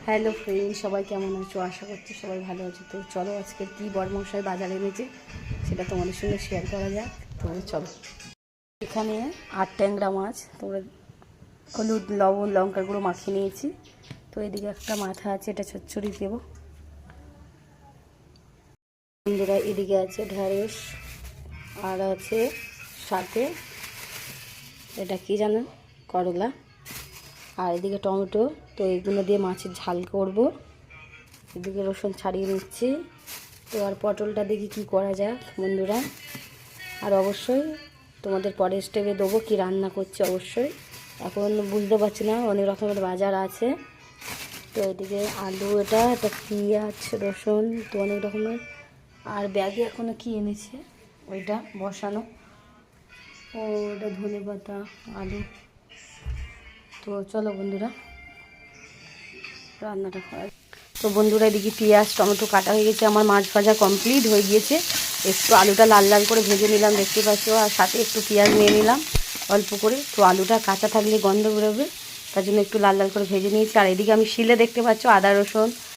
Hello friend, সবাই কেমন আছো? আশা করছি সবাই ভালো আছো। তো চলো আজকে কী বড়মশাই বাজারে এনেছে সেটা তোমাদের সঙ্গে শেয়ার করা যাক। তো চলো, এখানে 8 ট্যাংরা মাছ তোমরা হলুদ লবণ লঙ্কার গুঁড়ো মাখিয়ে নিয়েছি। তো এদিকে একটা মাথা আছে, এটা চচ্চড়ি দেবো বন্ধুরা। এদিকে আছে ঢ্যাঁড়স, আর আছে সাথে এটা কি জানো, করলা, আর এদিকে টমেটো। তো এগুলো দিয়ে মাছের ঝাল করব। এদিকে রসুন ছাড়িয়ে নিচ্ছি। তো আর পটলটা দেখি কী করা যায় বন্ধুরা। আর অবশ্যই তোমাদের পরের স্টেপে দেবো কী রান্না করছি। অবশ্যই এখন বুঝতে পারছি না, অনেক রকমের বাজার আছে। তো এদিকে আলু, এটা পেঁয়াজ রসুন, তো অনেক রকমের। আর ব্যাগে এখনও কী এনেছে ওইটা বসানো, ও ওটা ধনে পাতা আলু। তো চলো বন্ধুরা রান্নাটা করা। তো বন্ধুরা এদিকে পেঁয়াজ টমেটো কাটা হয়ে গেছে, আমার মাছ ভাজা কমপ্লিট হয়ে গিয়েছে। একটু আলুটা লাল লাল করে ভেজে নিলাম, দেখতে পাচ্ছ, আর সাথে একটু পেঁয়াজ নিয়ে নিলাম অল্প করে। তো আলুটা কাঁচা থাকলে গন্ধ বেরোবে, তার জন্য একটু লাল লাল করে ভেজে নিয়েছি। আর এদিকে আমি শিলে দেখতে পাচ্ছ আদা রসুন